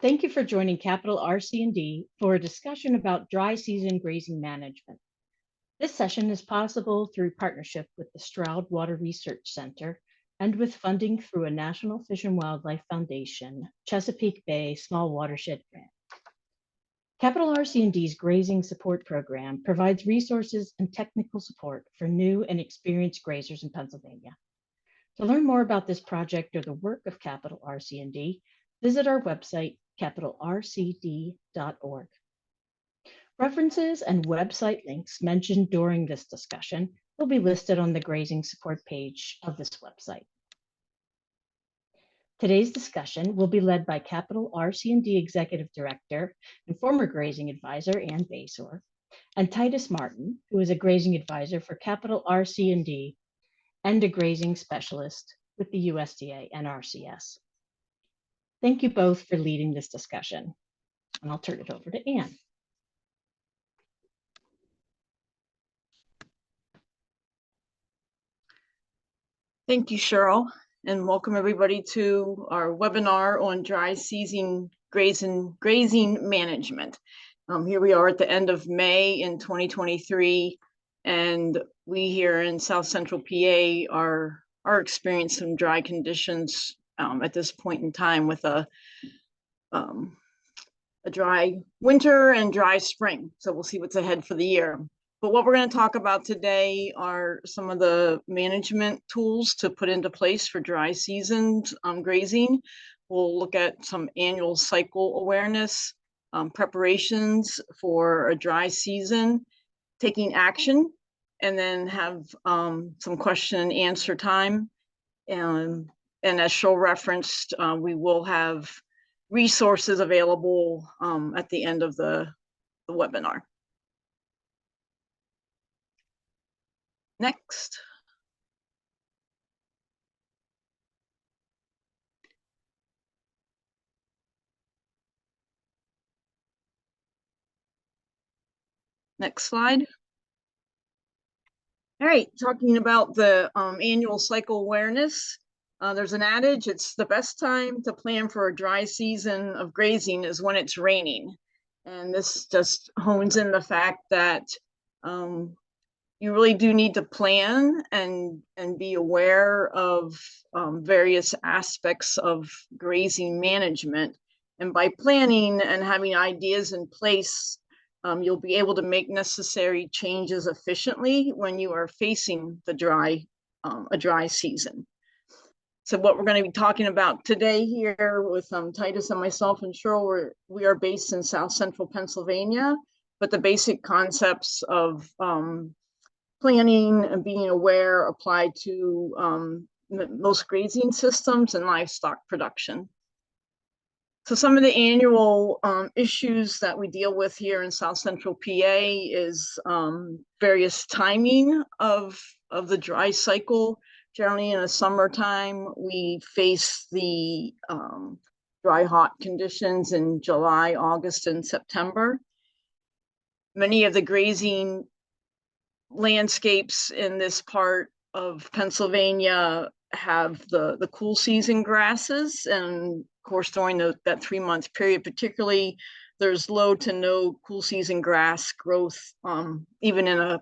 Thank you for joining Capital RC&D for a discussion about dry season grazing management. This session is possible through partnership with the Stroud Water Research Center and with funding through a National Fish and Wildlife Foundation Chesapeake Bay Small Watershed Grant. Capital RC&D's Grazing Support Program provides resources and technical support for new and experienced grazers in Pennsylvania. To learn more about this project or the work of Capital RC&D, visit our website, capitalrcd.org. References and website links mentioned during this discussion will be listed on the grazing support page of this website. Today's discussion will be led by Capital RC&D Executive Director and former grazing advisor Ann Baseshore, and Titus Martin, who is a grazing advisor for Capital RC&D and a grazing specialist with the USDA NRCS. Thank you both for leading this discussion, and I'll turn it over to Ann. Thank you, Cheryl, and welcome everybody to our webinar on dry season grazing management. Here we are at the end of May in 2023, and we here in South Central PA are experiencing dry conditions at this point in time with a dry winter and dry spring. So we'll see what's ahead for the year. But what we're going to talk about today are some of the management tools to put into place for dry season grazing. We'll look at some annual cycle awareness, preparations for a dry season, taking action, and then have some question and answer time. And as Cheryl referenced, we will have resources available at the end of the webinar. Next. Next slide. All right, talking about the annual cycle awareness. There's an adage, it's the best time to plan for a dry season of grazing is when it's raining. And this just hones in the fact that you really do need to plan and be aware of various aspects of grazing management. And by planning and having ideas in place, you'll be able to make necessary changes efficiently when you are facing the a dry season. So what we're going to be talking about today here with Titus and myself and Cheryl, we are based in South Central Pennsylvania, but the basic concepts of planning and being aware apply to most grazing systems and livestock production. So some of the annual issues that we deal with here in South Central PA is various timing of the dry cycle. Generally in the summertime, we face the dry hot conditions in July, August, and September. Many of the grazing landscapes in this part of Pennsylvania have the cool season grasses, and of course during that 3-month period particularly, there's low to no cool season grass growth even in a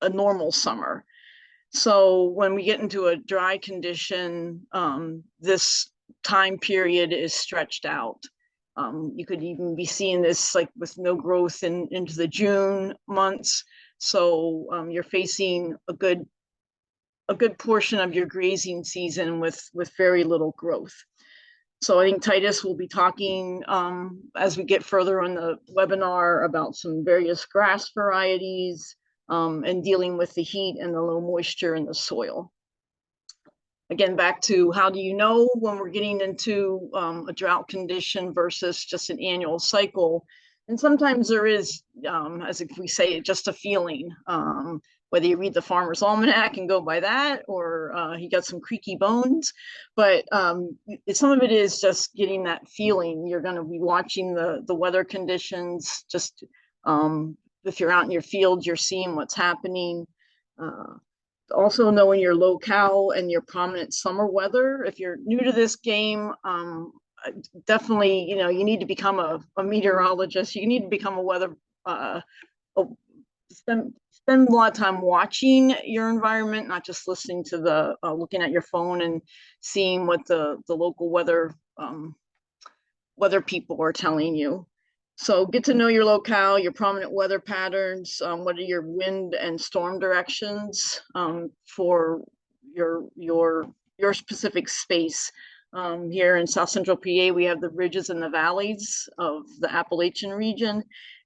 normal summer. So when we get into a dry condition, this time period is stretched out. You could even be seeing this like with no growth into the June months. So you're facing a good portion of your grazing season with very little growth. So I think Titus will be talking as we get further on the webinar about some various grass varieties and dealing with the heat and the low moisture in the soil. Again, back to how do you know when we're getting into a drought condition versus just an annual cycle? And sometimes there is, as if we say, just a feeling, whether you read the Farmer's Almanac and go by that, or he got some creaky bones. But some of it is just getting that feeling. You're going to be watching the weather conditions, just if you're out in your field, you're seeing what's happening. Also knowing your locale and your prominent summer weather. If you're new to this game, definitely, you need to become a meteorologist. You need to become a weather, spend a lot of time watching your environment, not just listening to the looking at your phone and seeing what the local weather people are telling you. So get to know your locale, your prominent weather patterns, what are your wind and storm directions for your specific space. Here in South Central PA, we have the ridges and the valleys of the Appalachian region,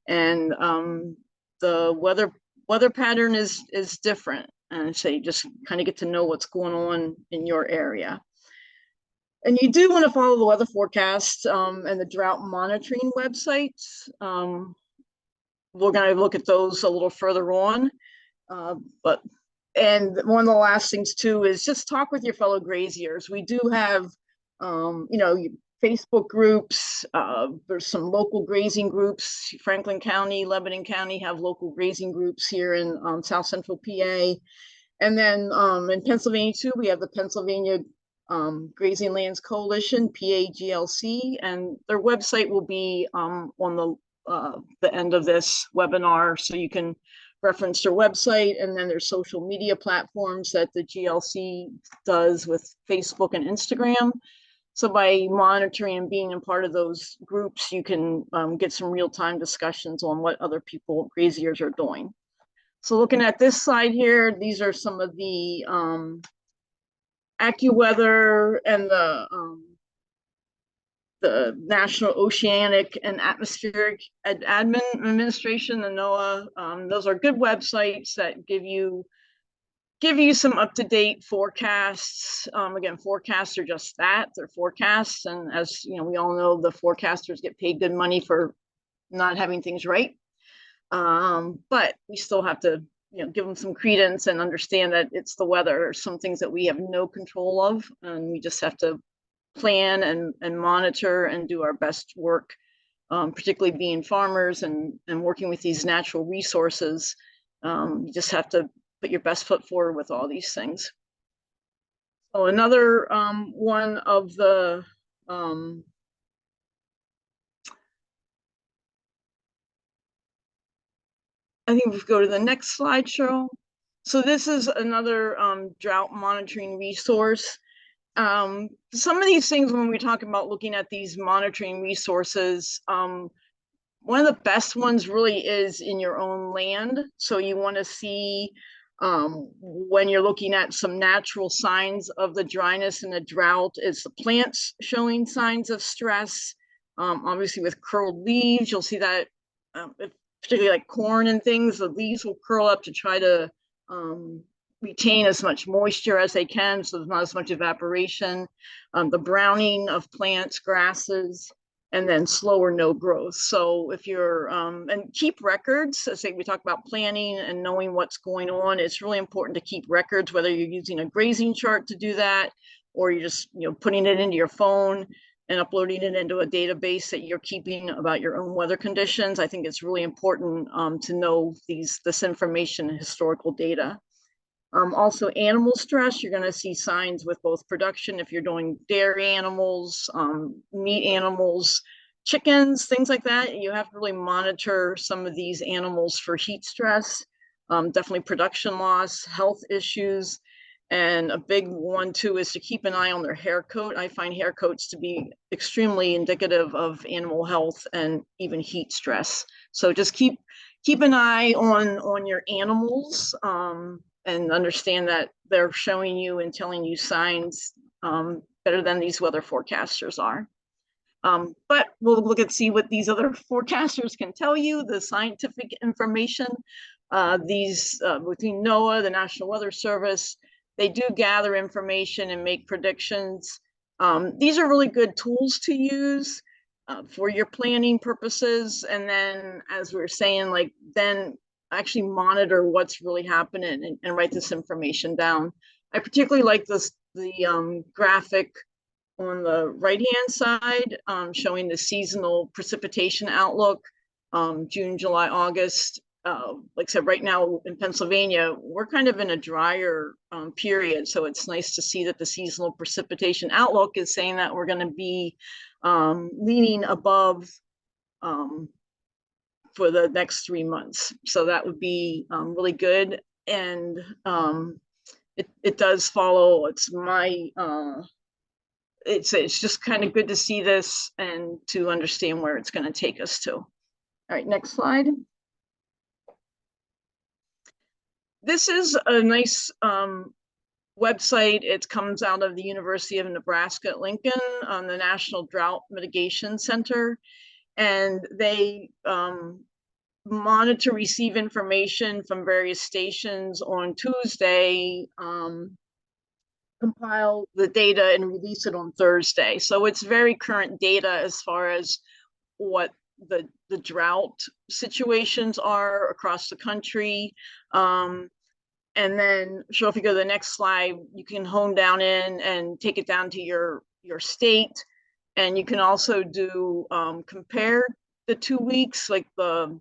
and the weather pattern is different. And so you just kind of get to know what's going on in your area. And you do want to follow the weather forecast and the drought monitoring websites. We're going to look at those a little further on. And one of the last things too is just talk with your fellow graziers. We do have, Facebook groups. There's some local grazing groups. Franklin County, Lebanon County have local grazing groups here in South Central PA. And then in Pennsylvania too, we have the Pennsylvania Grazing Lands Coalition, PAGLC, and their website will be on the end of this webinar, so you can reference their website. And then there's social media platforms that the GLC does with Facebook and Instagram. So by monitoring and being a part of those groups, you can get some real-time discussions on what other people, graziers, are doing. So looking at this slide here, these are some of the AccuWeather and the National Oceanic and Atmospheric Administration, the NOAA. Those are good websites that give you some up-to-date forecasts. Again, forecasts are just that, they're forecasts. And as we all know, the forecasters get paid good money for not having things right. But we still have to give them some credence and understand that it's the weather. There's some things that we have no control of, and we just have to plan and monitor and do our best work, particularly being farmers and working with these natural resources. You just have to put your best foot forward with all these things. So another one of the I think we go to the next slide, Cheryl. So this is another drought monitoring resource. Some of these things, when we talk about looking at these monitoring resources, one of the best ones really is in your own land. So you want to see when you're looking at some natural signs of the dryness and the drought, is the plants showing signs of stress. Obviously with curled leaves, you'll see that particularly like corn and things, the leaves will curl up to try to retain as much moisture as they can, so there's not as much evaporation. The browning of plants, grasses, and then slow or no growth. So if you're, and keep records, as we talk about planning and knowing what's going on, it's really important to keep records, whether you're using a grazing chart to do that, or you're just putting it into your phone and uploading it into a database that you're keeping about your own weather conditions. I think it's really important to know this information and historical data. Also animal stress, you're gonna see signs with both production, if you're doing dairy animals, meat animals, chickens, things like that. You have to really monitor some of these animals for heat stress, definitely production loss, health issues. And a big one too is to keep an eye on their hair coat. I find hair coats to be extremely indicative of animal health and even heat stress. So just keep an eye on your animals and understand that they're showing you and telling you signs better than these weather forecasters are. But we'll look and see what these other forecasters can tell you, the scientific information. Between NOAA, the National Weather Service, they do gather information and make predictions. These are really good tools to use for your planning purposes. And then, as we were saying, then actually monitor what's really happening and write this information down. I particularly like the graphic on the right-hand side showing the seasonal precipitation outlook, June, July, August. Like I said, right now in Pennsylvania, we're kind of in a drier period. So it's nice to see that the seasonal precipitation outlook is saying that we're going to be leaning above for the next 3 months. So that would be really good. And it does follow. It's my it's just kind of good to see this and to understand where it's going to take us to. All right, next slide. This is a nice website. It comes out of the University of Nebraska at Lincoln on the National Drought Mitigation Center. And they monitor, receive information from various stations on Tuesday, compile the data and release it on Thursday. So it's very current data as far as what the drought situations are across the country. And then, so if you go to the next slide, you can hone down in and take it down to your state. And you can also do compare the 2 weeks, like the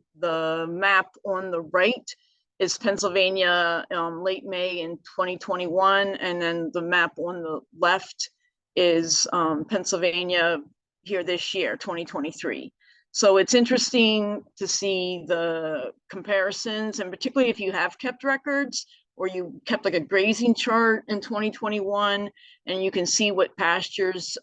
map on the right is Pennsylvania late May in 2021. And then the map on the left is Pennsylvania here this year, 2023. So it's interesting to see the comparisons, and particularly if you have kept records or you kept like a grazing chart in 2021, and you can see what pastures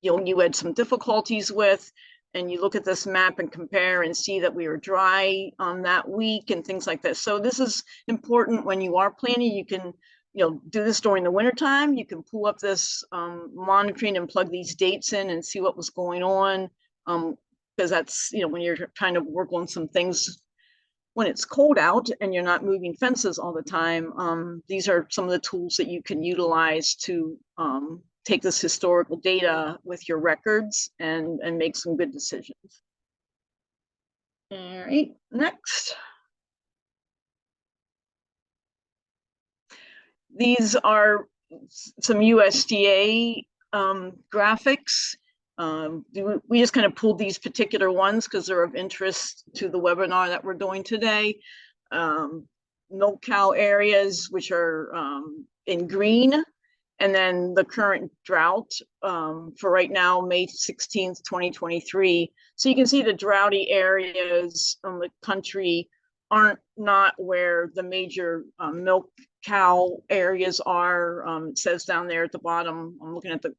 you had some difficulties with, and you look at this map and compare and see that we were dry that week and things like this. So this is important when you are planning. You can do this during the winter time. You can pull up this monitoring and plug these dates in and see what was going on, because that's when you're trying to work on some things when it's cold out and you're not moving fences all the time. These are some of the tools that you can utilize to take this historical data with your records and make some good decisions. All right, next. These are some USDA graphics. We just kind of pulled these particular ones because they're of interest to the webinar that we're doing today. Milk cow areas, which are in green, and then the current drought for right now, May 16th, 2023. So you can see the droughty areas on the country aren't not where the major milk cow areas are. It says down there at the bottom, I'm looking at the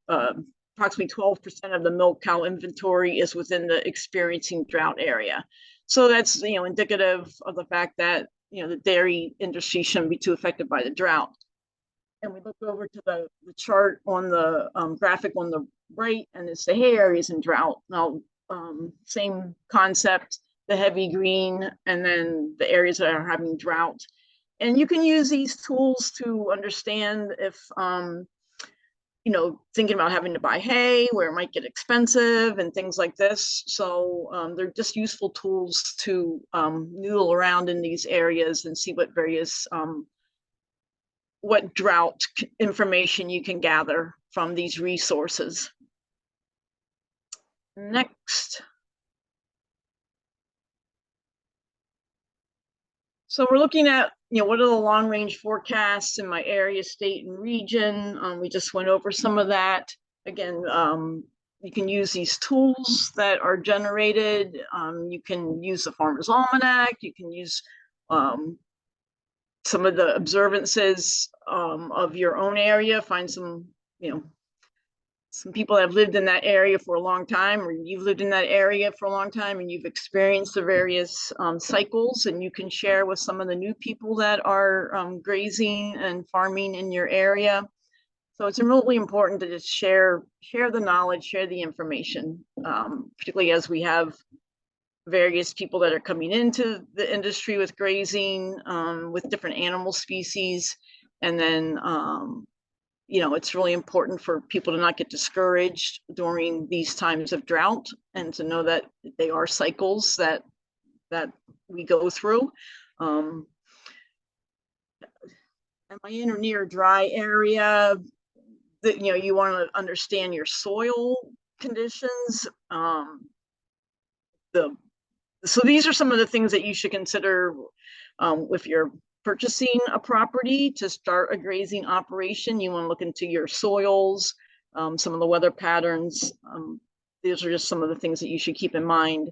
approximately 12% of the milk cow inventory is within the experiencing drought area. So that's indicative of the fact that the dairy industry shouldn't be too affected by the drought. And we look over to the chart on the graphic on the right, and it's the hay areas in drought. Now, same concept, the heavy green, and then the areas that are having drought. And you can use these tools to understand if, thinking about having to buy hay, where it might get expensive and things like this. So they're just useful tools to noodle around in these areas and see what various what drought information you can gather from these resources. Next. So we're looking at, what are the long range forecasts in my area, state, and region. We just went over some of that. Again, you can use these tools that are generated. You can use the Farmer's Almanac. You can use some of the observances of your own area. Find some, some people that have lived in that area for a long time, or you've lived in that area for a long time and you've experienced the various cycles, and you can share with some of the new people that are grazing and farming in your area. So it's really important to just share the knowledge, share the information, particularly as we have various people that are coming into the industry with grazing, with different animal species. And then it's really important for people to not get discouraged during these times of drought, and to know that they are cycles that we go through. Am I in or near a dry area? That you want to understand your soil conditions. So these are some of the things that you should consider if you're purchasing a property to start a grazing operation. You want to look into your soils, some of the weather patterns. These are just some of the things that you should keep in mind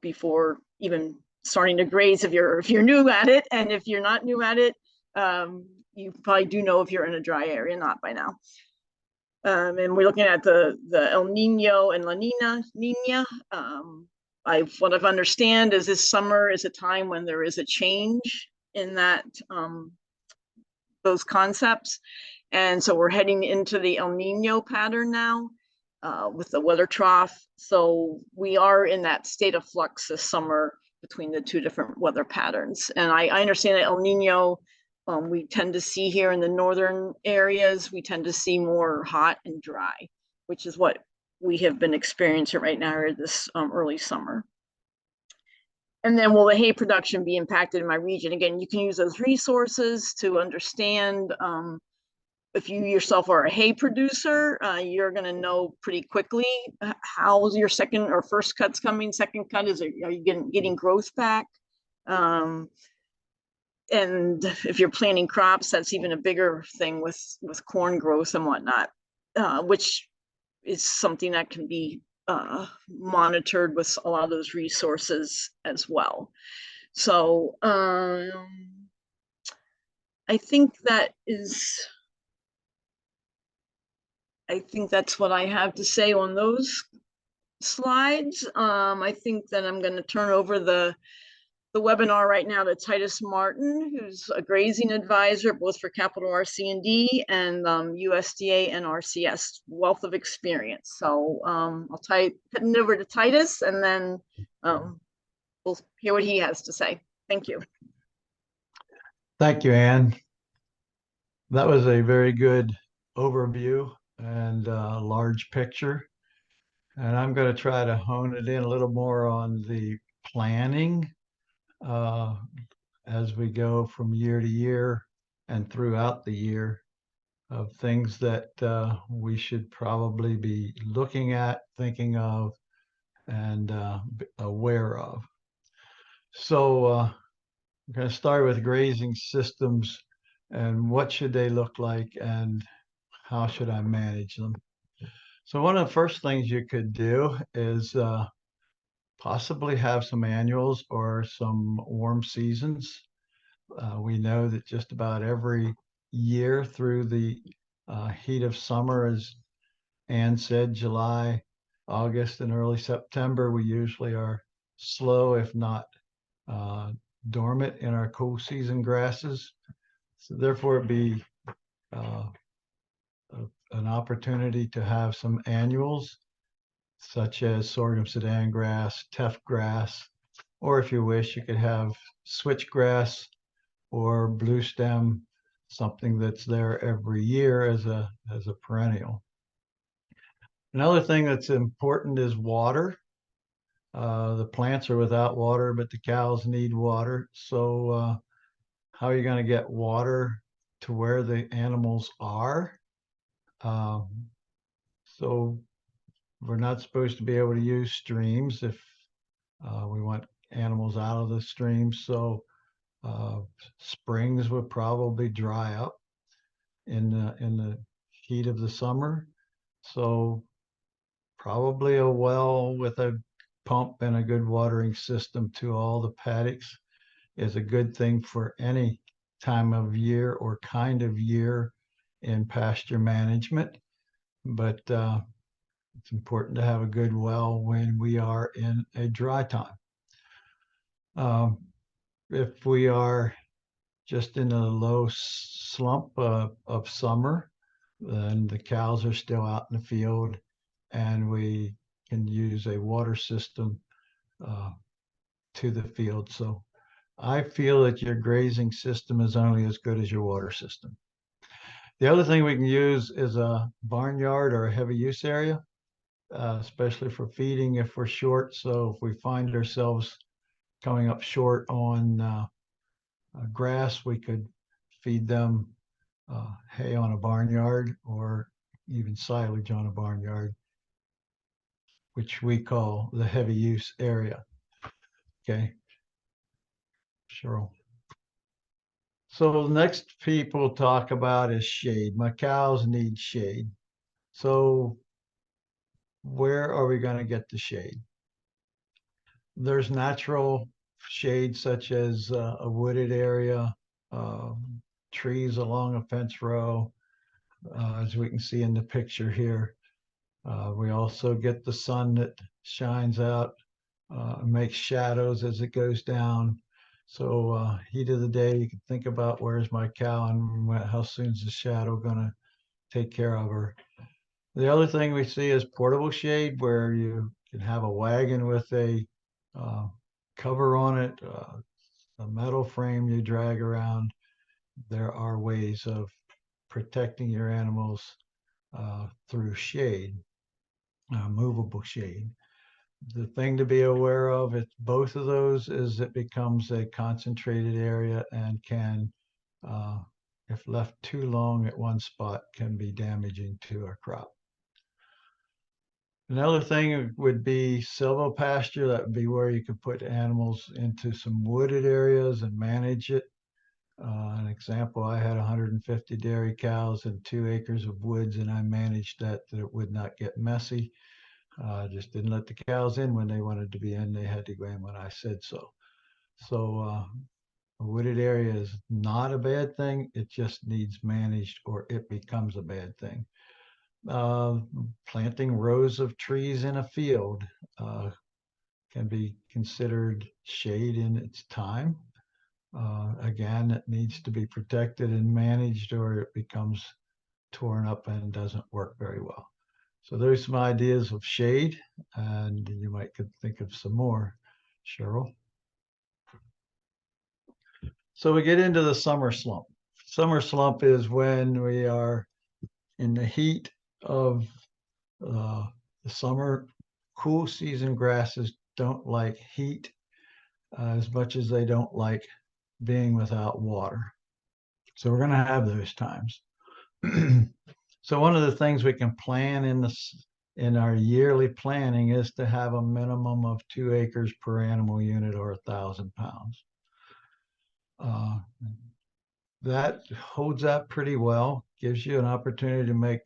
before even starting to graze if you're new at it. And if you're not new at it, you probably do know if you're in a dry area, not by now. And we're looking at the El Nino and La Nina. What I've understand is this summer is a time when there is a change in that those concepts. And so we're heading into the El Nino pattern now with the weather trough. So we are in that state of flux this summer between the two different weather patterns. And I understand that El Nino, we tend to see here in the northern areas, we tend to see more hot and dry, which is what we have been experiencing right now this early summer. And then will the hay production be impacted in my region? Again, you can use those resources to understand if you yourself are a hay producer, you're going to know pretty quickly how's your second or first cut's coming. Second cut are you getting growth back? And if you're planting crops, that's even a bigger thing with corn growth and whatnot, which is something that can be monitored with a lot of those resources as well. So I think that's what I have to say on those slides. I think that I'm going to turn over the webinar right now to Titus Martin, who's a grazing advisor, both for Capital RC&D and USDA and RCS, wealth of experience. So I'll put it over to Titus, and then we'll hear what he has to say. Thank you. Thank you, Ann. That was a very good overview and large picture. And I'm going to try to hone it in a little more on the planning as we go from year to year and throughout the year of things that we should probably be looking at, thinking of, and aware of. So I'm going to start with grazing systems and what should they look like and how should I manage them. So one of the first things you could do is possibly have some annuals or some warm seasons. We know that just about every year through the heat of summer, as Ann said, July, August, and early September, we usually are slow, if not dormant in our cool season grasses. So therefore it'd be an opportunity to have some annuals, such as sorghum sudan grass, teff grass, or if you wish, you could have switchgrass or blue stem, something that's there every year as a perennial. Another thing that's important is water. The plants are without water, but the cows need water. So how are you going to get water to where the animals are? So we're not supposed to be able to use streams if we want animals out of the streams. So springs would probably dry up in the heat of the summer. So probably a well with a pump and a good watering system to all the paddocks is a good thing for any time of year or kind of year in pasture management. But it's important to have a good well when we are in a dry time. If we are just in a low slump of summer, then the cows are still out in the field and we can use a water system to the field. So I feel that your grazing system is only as good as your water system. The other thing we can use is a barnyard or a heavy use area, especially for feeding if we're short. So if we find ourselves coming up short on grass, we could feed them hay on a barnyard or even silage on a barnyard, which we call the heavy use area. Okay. Cheryl. So the next people talk about is shade. My cows need shade. So where are we going to get the shade? There's natural shade such as a wooded area, trees along a fence row, as we can see in the picture here. We also get the sun that shines out, makes shadows as it goes down. So heat of the day, you can think about where's my cow and how soon's the shadow gonna take care of her. The other thing we see is portable shade, where you can have a wagon with a uh, cover on it, a metal frame you drag around. There are ways of protecting your animals through shade, movable shade. The thing to be aware of at both of those is it becomes a concentrated area and can, if left too long at one spot, can be damaging to a crop. Another thing would be silvopasture. That would be where you could put animals into some wooded areas and manage it. An example, I had 150 dairy cows and 2 acres of woods, and I managed that it would not get messy. Just didn't let the cows in when they wanted to be in. They had to go in when I said so. So a wooded area is not a bad thing. It just needs managed or it becomes a bad thing. Planting rows of trees in a field can be considered shade in its time. Again, it needs to be protected and managed or it becomes torn up and doesn't work very well. So there's some ideas of shade, and you might could think of some more, Cheryl. So we get into the summer slump. Summer slump is when we are in the heat of the summer. Cool season grasses don't like heat as much as they don't like being without water. So we're going to have those times. So one of the things we can plan in our yearly planning is to have a minimum of 2 acres per animal unit or 1,000 pounds. That holds up pretty well, gives you an opportunity to make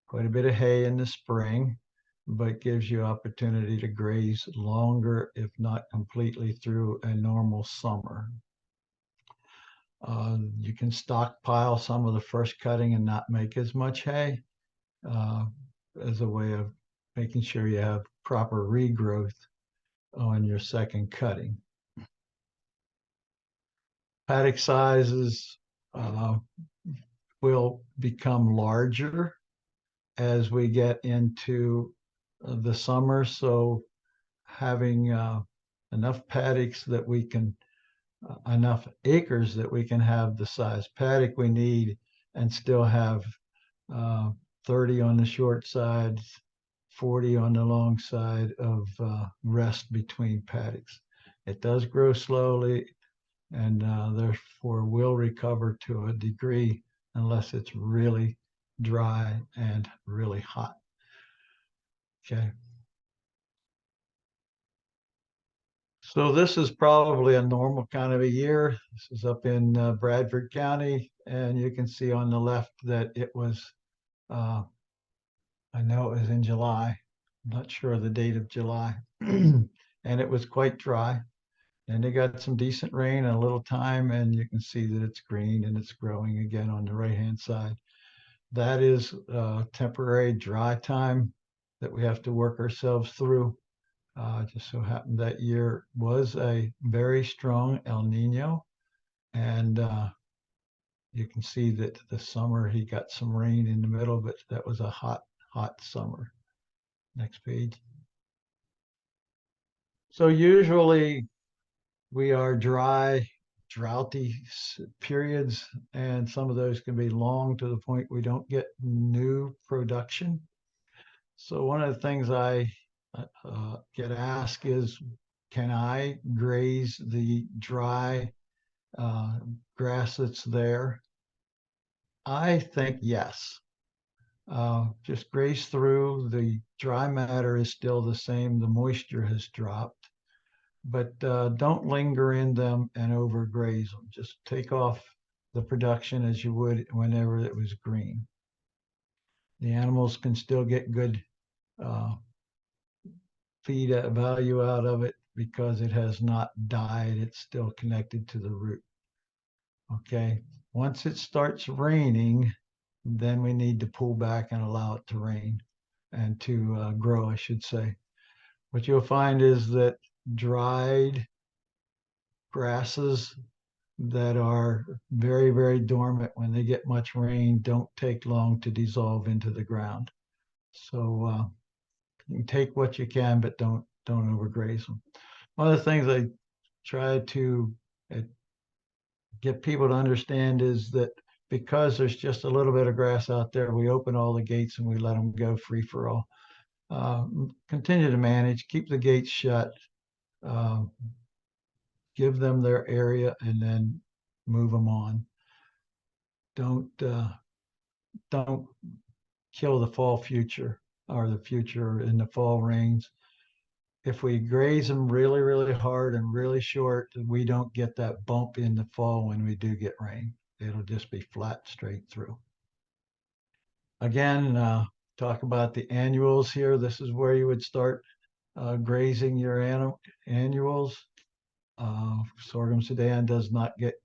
quite a bit of hay in the spring, but gives you opportunity to graze longer, if not completely through a normal summer. You can stockpile some of the first cutting and not make as much hay as a way of making sure you have proper regrowth on your second cutting. Paddock sizes will become larger as we get into the summer. So having enough paddocks that we can, enough acres that we can have the size paddock we need and still have 30 on the short side, 40 on the long side of rest between paddocks. It does grow slowly and therefore will recover to a degree unless it's really dry and really hot. Okay. So this is probably a normal kind of a year. This is up in Bradford County, and you can see on the left that it was, I know it was in July. I'm not sure of the date of July. And it was quite dry. And they got some decent rain and a little time, and you can see that it's green and it's growing again on the right-hand side. That is temporary dry time that we have to work ourselves through. Just so happened that year was a very strong El Nino, and you can see that the summer he got some rain in the middle, but that was a hot summer. Next page. So usually we are dry, droughty periods, and some of those can be long to the point we don't get new production. So one of the things I get asked is, can I graze the dry grass that's there? I think yes. Just graze through. The dry matter is still the same. The moisture has dropped, but don't linger in them and overgraze them. Just take off the production as you would whenever it was green. The animals can still get good feed value out of it because it has not died. It's still connected to the root. Okay. Once it starts raining, then we need to pull back and allow it to rain and to grow, I should say. What you'll find is that dried grasses that are very, very dormant when they get much rain don't take long to dissolve into the ground. So you can take what you can, but don't overgraze them. One of the things I try to get people to understand is that because there's just a little bit of grass out there, we open all the gates and we let them go free for all. Continue to manage, keep the gates shut, give them their area, and then move them on. Don't kill the fall future or the future in the fall rains. If we graze them really, really hard and really short, we don't get that bump in the fall when we do get rain. It'll just be flat straight through. Again, talk about the annuals here. This is where you would start grazing your annuals. Sorghum Sudan does not get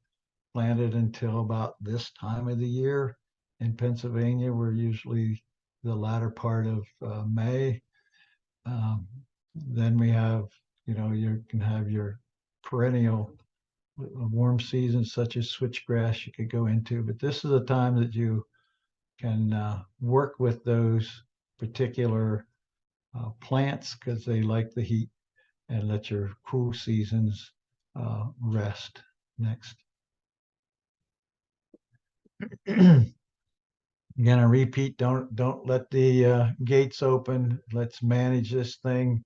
planted until about this time of the year. In Pennsylvania, we're usually the latter part of May. Then we have, you can have your perennial warm seasons such as switchgrass you could go into, but this is a time that you can work with those particular plants because they like the heat, and let your cool seasons rest. Next. Again, I repeat, don't let the gates open. Let's manage this thing.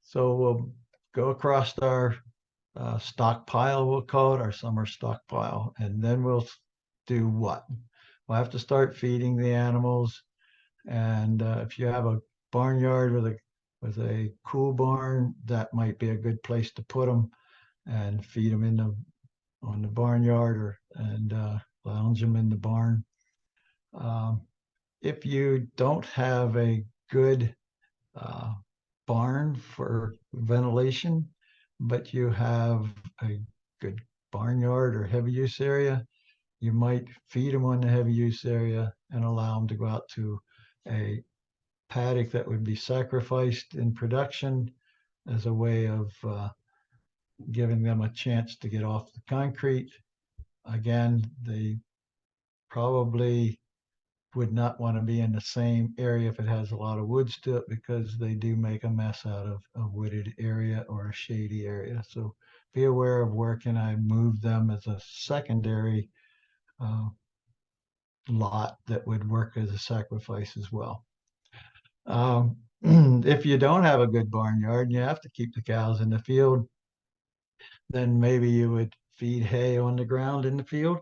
So we'll go across our stockpile, we'll call it, our summer stockpile, and then we'll do what? We'll have to start feeding the animals. And if you have a barnyard with a cool barn, that might be a good place to put them and feed them on the barnyard and lounge them in the barn. If you don't have a good barn for ventilation, but you have a good barnyard or heavy use area, you might feed them on the heavy use area and allow them to go out to a paddock that would be sacrificed in production as a way of giving them a chance to get off the concrete. Again, they probably would not want to be in the same area if it has a lot of woods to it, because they do make a mess out of a wooded area or a shady area. So be aware of where can I move them as a secondary lot that would work as a sacrifice as well. If you don't have a good barnyard and you have to keep the cows in the field, then maybe you would feed hay on the ground in the field.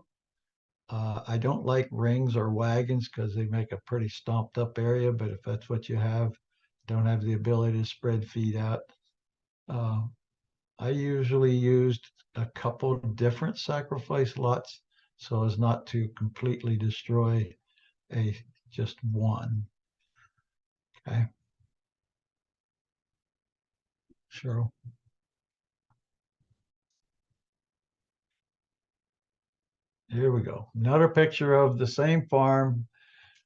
I don't like rings or wagons because they make a pretty stomped up area, but if that's what you have, don't have the ability to spread feed out. I usually used a couple different sacrifice lots so as not to completely destroy just one. Okay. Cheryl. Here we go. Another picture of the same farm.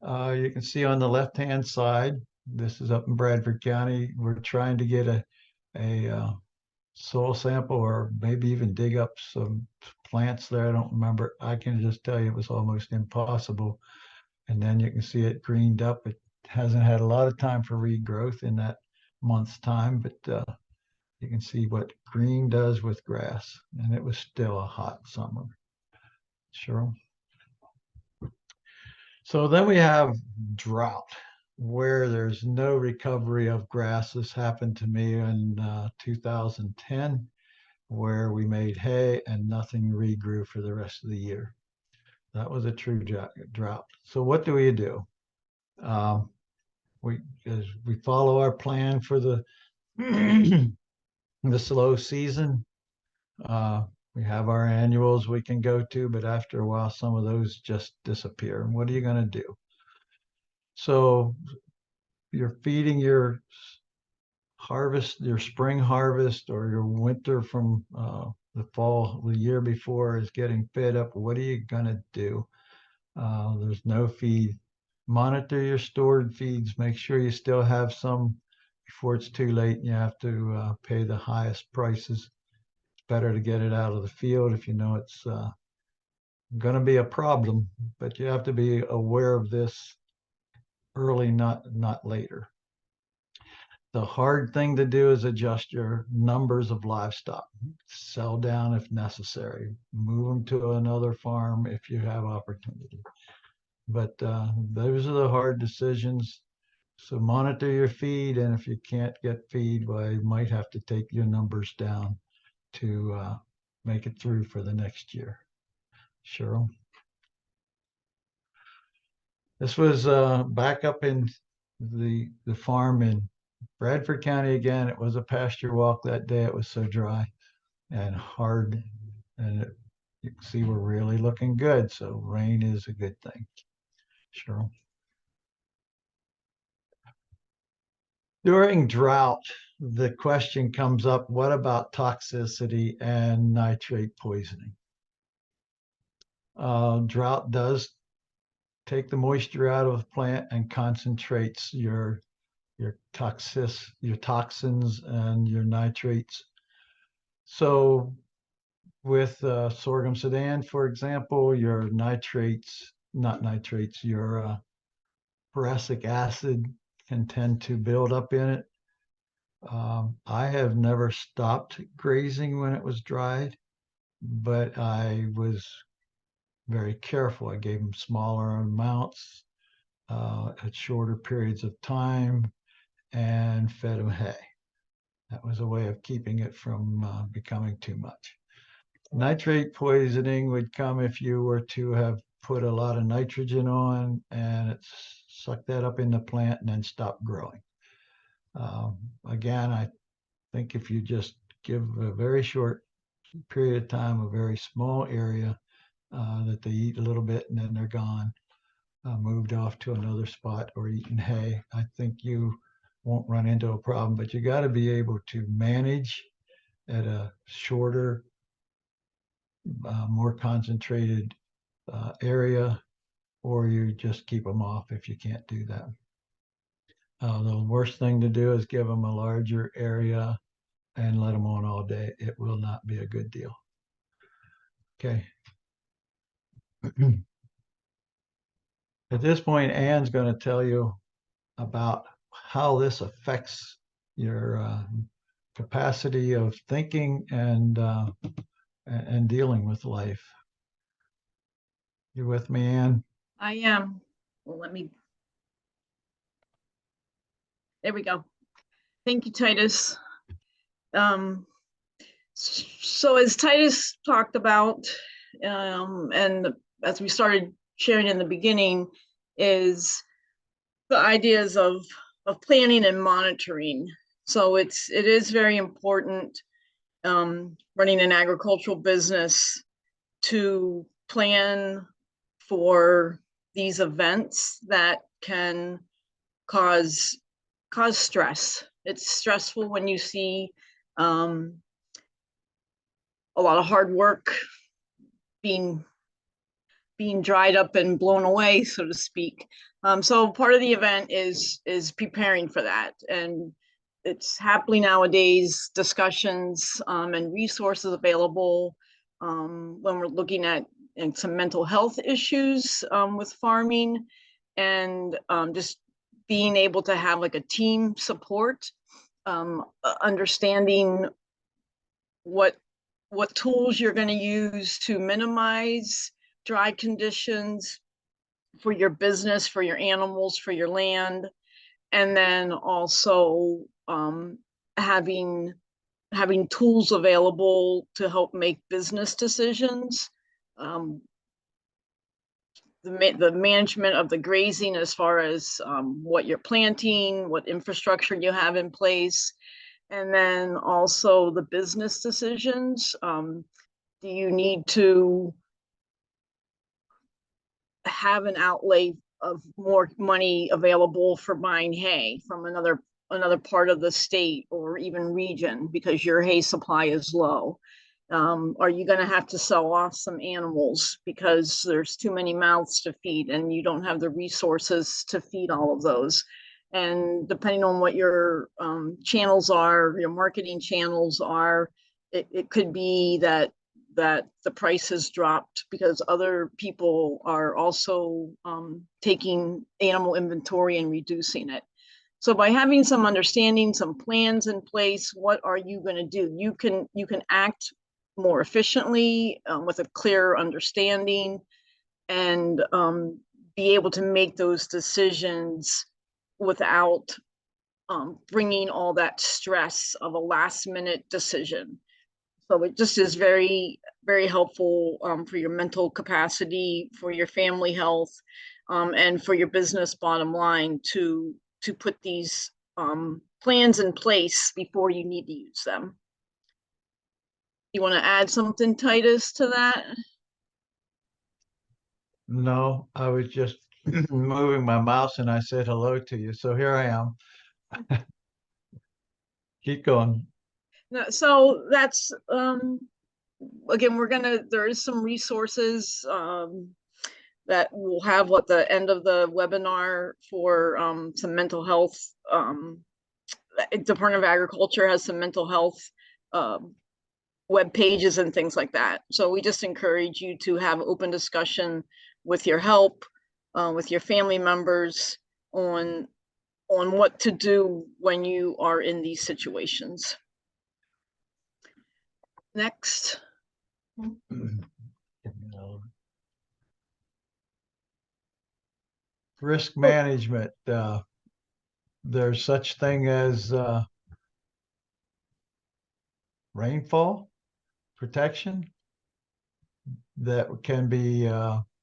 You can see on the left-hand side, this is up in Bradford County. We're trying to get a soil sample or maybe even dig up some plants there. I don't remember. I can just tell you it was almost impossible. And then you can see it greened up. It hasn't had a lot of time for regrowth in that month's time, but you can see what green does with grass. And it was still a hot summer. Sure. So then we have drought, where there's no recovery of grass. This happened to me in 2010, where we made hay and nothing regrew for the rest of the year. That was a true drought. So what do? We follow our plan for the the slow season. We have our annuals we can go to, but after a while, some of those just disappear. And what are you going to do? So you're feeding your harvest, your spring harvest, or your winter from the fall the year before is getting fed up. What are you gonna do? There's no feed. Monitor your stored feeds. Make sure you still have some before it's too late and you have to pay the highest prices. It's better to get it out of the field if you know it's going to be a problem, but you have to be aware of this early, not later. The hard thing to do is adjust your numbers of livestock. Sell down if necessary. Move them to another farm if you have opportunity. But those are the hard decisions. So monitor your feed, and if you can't get feed, well, you might have to take your numbers down to make it through for the next year. Cheryl? This was back up in the farm in Bradford County again. It was a pasture walk that day. It was so dry and hard, and you can see we're really looking good. So rain is a good thing. Cheryl? During drought, the question comes up, what about toxicity and nitrate poisoning? Drought does take the moisture out of the plant and concentrates your toxins and your nitrates. So with sorghum Sudan, for example, your your boracic acid can tend to build up in it. I have never stopped grazing when it was dried, but I was very careful. I gave them smaller amounts at shorter periods of time and fed them hay. That was a way of keeping it from becoming too much. Nitrate poisoning would come if you were to have put a lot of nitrogen on and it sucked that up in the plant and then stopped growing. Again, I think if you just give a very short period of time, a very small area that they eat a little bit and then they're gone, moved off to another spot or eating hay, I think you won't run into a problem, but you got to be able to manage at a shorter, more concentrated area, or you just keep them off if you can't do that. The worst thing to do is give them a larger area and let them on all day. It will not be a good deal. Okay. At this point, Ann's going to tell you about how this affects your capacity of thinking and dealing with life. You with me, Ann? I am. Well, there we go. Thank you, Titus. So as Titus talked about, and as we started sharing in the beginning, is the ideas of planning and monitoring. So it is very important running an agricultural business to plan for these events that can cause stress. It's stressful when you see a lot of hard work being dried up and blown away, so to speak. So part of the event is preparing for that, and it's happily nowadays discussions and resources available when we're looking at some mental health issues with farming, and just being able to have like a team support, understanding what tools you're going to use to minimize dry conditions for your business, for your animals, for your land, and then also having tools available to help make business decisions. The management of the grazing as far as what you're planting, what infrastructure you have in place, and then also the business decisions. Do you need to have an outlay more money available for buying hay from another part of the state or even region because your hay supply is low? Are you going to have to sell off some animals because there's too many mouths to feed and you don't have the resources to feed all of those? And depending on what your channels are, your marketing channels are, it could be that the price has dropped because other people are also taking animal inventory and reducing it. So by having some understanding, some plans in place, what are you going to do? You can act more efficiently with a clear understanding and be able to make those decisions without bringing all that stress of a last minute decision. So it just is very, very helpful for your mental capacity, for your family health, and for your business bottom line to put these plans in place before you need to use them. You want to add something, Titus, to that? No, I was just moving my mouse and I said hello to you. So here I am. Keep going. No, so that's again, there is some resources that we'll have at the end of the webinar for some mental health. Department of Agriculture has some mental health web pages and things like that. So we just encourage you to have open discussion with your help, with your family members on what to do when you are in these situations. Next. Risk management. There's such thing as rainfall protection that can be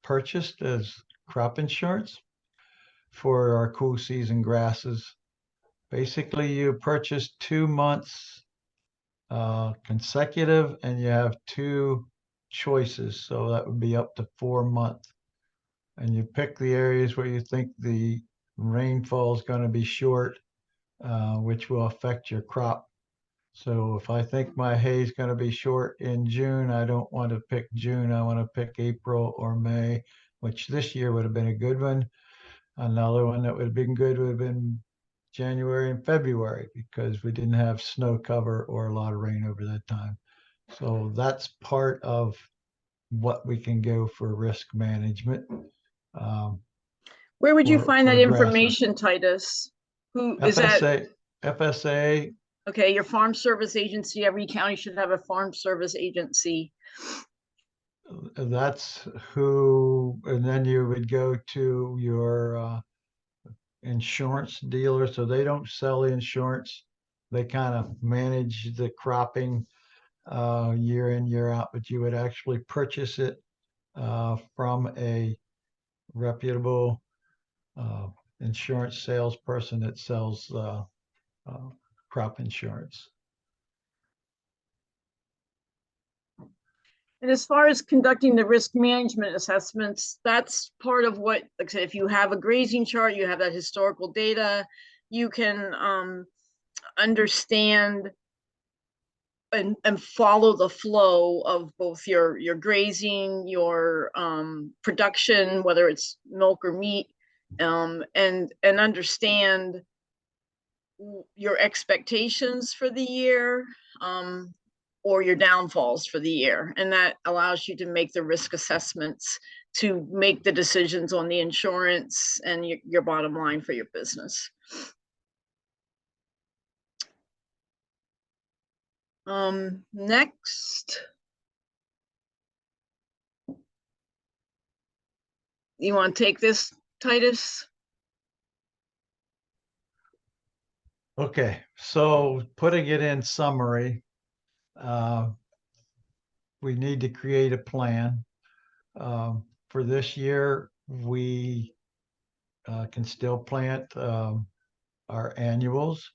purchased as crop insurance for our cool season grasses. Basically, you purchase 2 months consecutive and you have 2 choices. So that would be up to 4 months. And you pick the areas where you think the rainfall is going to be short, which will affect your crop. So if I think my hay is going to be short in June, I don't want to pick June. I want to pick April or May, which this year would have been a good one. Another one that would have been good would have been January and February because we didn't have snow cover or a lot of rain over that time. So that's part of what we can go for risk management. Where would you find that grasses. information, Titus? Who is that? FSA. Okay, your farm service agency. Every county should have a farm service agency. That's who, and then you would go to your insurance dealer. So they don't sell insurance. They kind of manage the cropping year in, year out, but you would actually purchase it from a reputable insurance salesperson that sells crop insurance. And as far as conducting the risk management assessments, that's part of what, like I said, if you have a grazing chart, you have that historical data, you can understand and follow the flow of both your grazing, your production, whether it's milk or meat, and understand your expectations for the year, or your downfalls for the year. And that allows you to make the risk assessments to make the decisions on the insurance and your bottom line for your business. Next. You want to take this, Titus? Okay, so putting it in summary, we need to create a plan. For this year, we can still plant our annuals.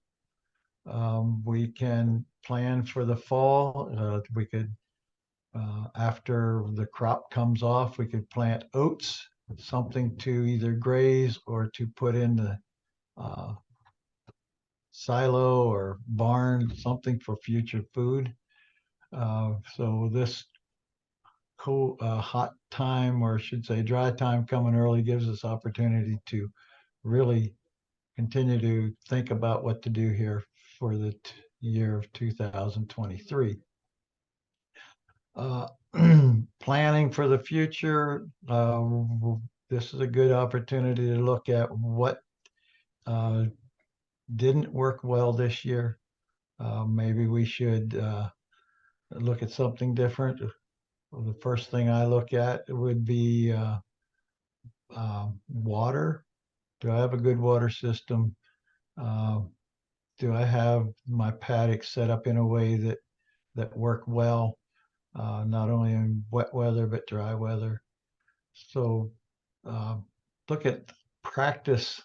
We can plan for the fall. We could, after the crop comes off, we could plant oats something to either graze or to put in the silo or barn, something for future food. So this cool, hot time, or I should say dry time coming early, gives us opportunity to really continue to think about what to do here for the year of 2023. Planning for the future. This is a good opportunity to look at what didn't work well this year. Maybe we should look at something different. The first thing I look at would be water. Do I have a good water system? Do I have my paddocks set up in a way that work well, not only in wet weather but dry weather? So look at practice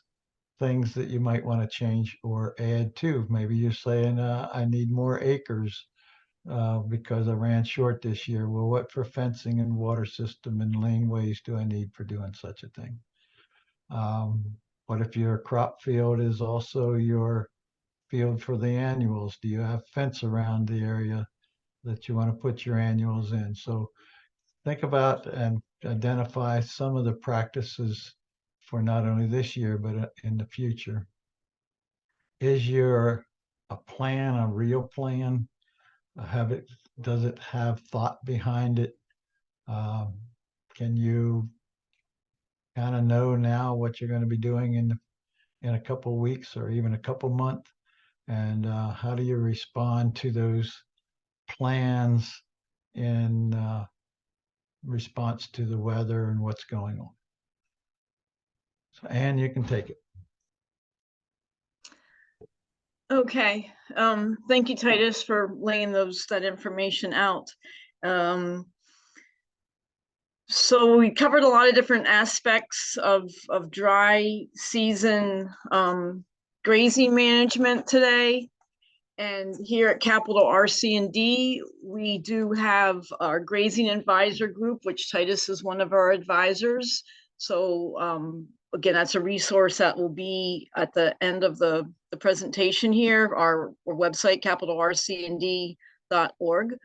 things that you might want to change or add to. Maybe you're saying, I need more acres because I ran short this year. Well, what for fencing and water system and laneways do I need for doing such a thing? What if your crop field is also your field for the annuals? Do you have fence around the area that you want to put your annuals in? So think about and identify some of the practices for not only this year, but in the future. Is your a plan a real plan? Does it have thought behind it? Can you kind of know now what you're going to be doing in a couple of weeks or even a couple of months? And how do you respond to those plans in response to the weather and what's going on? So, Anne, you can take it. Okay, thank you, Titus, for laying that information out. So we covered a lot of different aspects of dry season grazing management today. And here at Capital RC&D, we do have our grazing advisor group, which Titus is one of our advisors. So again, that's a resource that will be at the end of the presentation here, our website, capitalrcnd.org.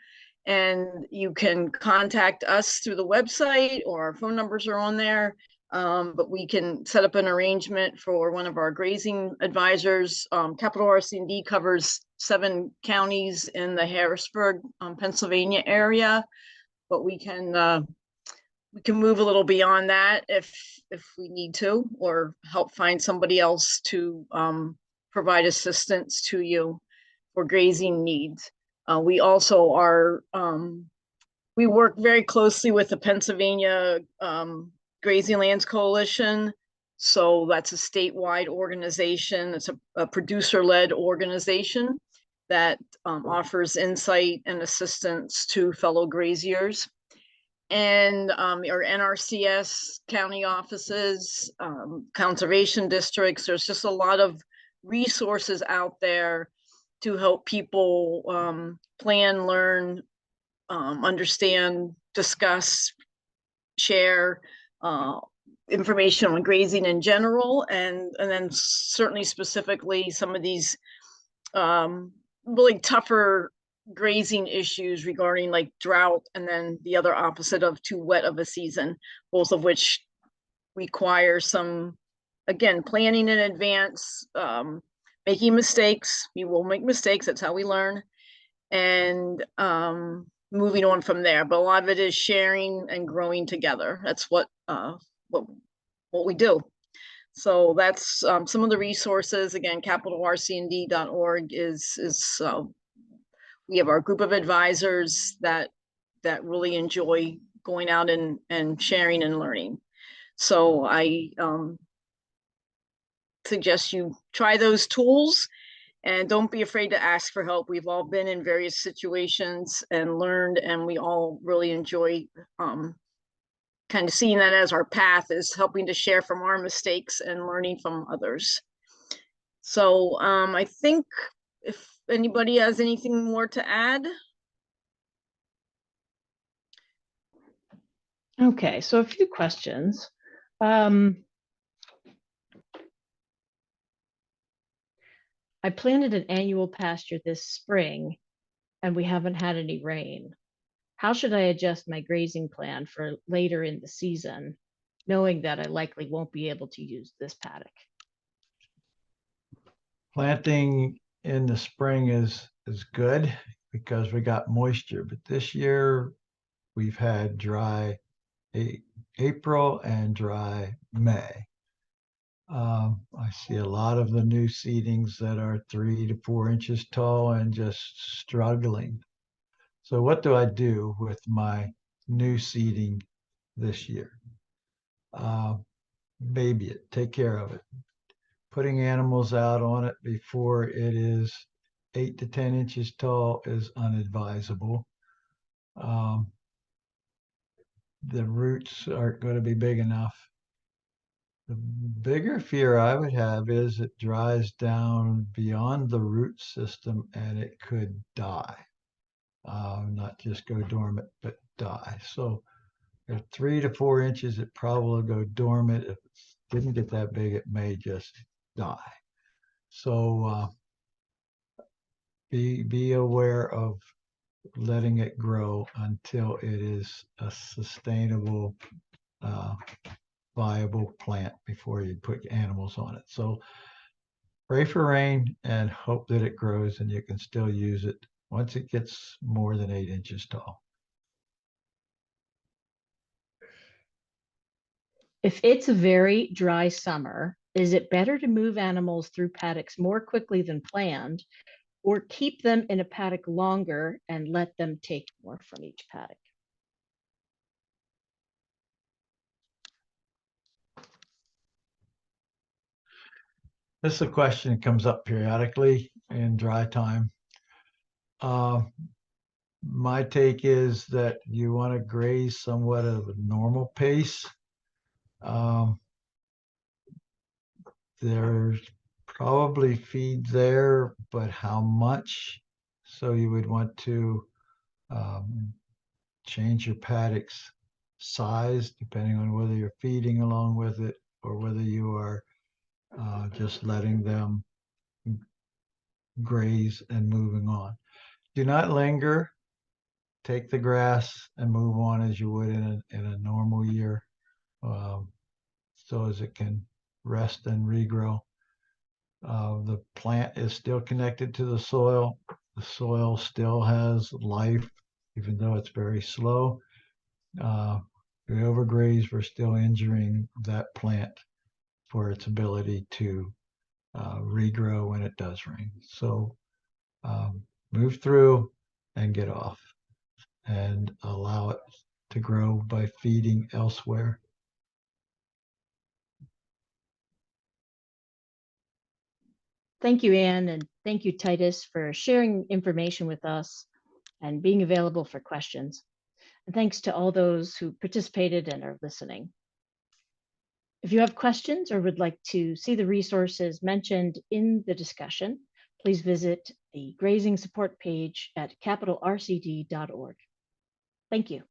And you can contact us through the website, or our phone numbers are on there. But we can set up an arrangement for one of our grazing advisors. Capital RC&D covers 7 counties in the Harrisburg, Pennsylvania area, but we can move a little beyond that if we need to, or help find somebody else to provide assistance to you for grazing needs. We also are, we work very closely with the Pennsylvania Grazing Lands Coalition. So that's a statewide organization. It's a producer-led organization that offers insight and assistance to fellow graziers. And our NRCS county offices, conservation districts, there's just a lot of resources out there to help people plan, learn, understand, discuss, share information on grazing in general, and then certainly specifically some of these really tougher grazing issues regarding like drought, and then the other opposite of too wet of a season, both of which require some, again, planning in advance, making mistakes. We will make mistakes, that's how we learn, and moving on from there. But a lot of it is sharing and growing together. That's what we do. So that's some of the resources. Again, capitalrcnd.org is we have our group of advisors that really enjoy going out and sharing and learning. So I suggest you try those tools, and don't be afraid to ask for help. We've all been in various situations and learned, and we all really enjoy kind of seeing that as our path, is helping to share from our mistakes and learning from others. So I think if anybody has anything more to add. Okay, so a few questions. I planted an annual pasture this spring and we haven't had any rain. How should I adjust my grazing plan for later in the season, knowing that I likely won't be able to use this paddock? Planting in the spring is good because we got moisture, but this year we've had dry April and dry May. I see a lot of the new seedings that are 3 to 4 inches tall and just struggling. So what do I do with my new seeding this year? Baby it, take care of it. Putting animals out on it before it is 8 to 10 inches tall is unadvisable. The roots aren't going to be big enough. The bigger fear I would have is it dries down beyond the root system and it could die. Not just go dormant, but die. So at 3 to 4 inches, it probably go dormant. If it didn't get that big, it may just die. So be aware of letting it grow until it is a sustainable, viable plant before you put animals on it. So pray for rain and hope that it grows and you can still use it once it gets more than 8 inches tall. If it's a very dry summer, is it better to move animals through paddocks more quickly than planned, or keep them in a paddock longer and let them take more from each paddock? This is a question that comes up periodically in dry time. My take is that you want to graze somewhat of a normal pace. There's probably feed there, but how much? So you would want to change your paddock's size depending on whether you're feeding along with it or whether you are just letting them graze and moving on. Do not linger. Take the grass and move on as you would in a normal year, so as it can rest and regrow. The plant is still connected to the soil. The soil still has life, even though it's very slow. If we overgraze, we're still injuring that plant for its ability to regrow when it does rain. So move through and get off and allow it to grow by feeding elsewhere. Thank you, Anne, and thank you, Titus, for sharing information with us and being available for questions. And thanks to all those who participated and are listening. If you have questions or would like to see the resources mentioned in the discussion, please visit the grazing support page at capitalrcd.org. Thank you.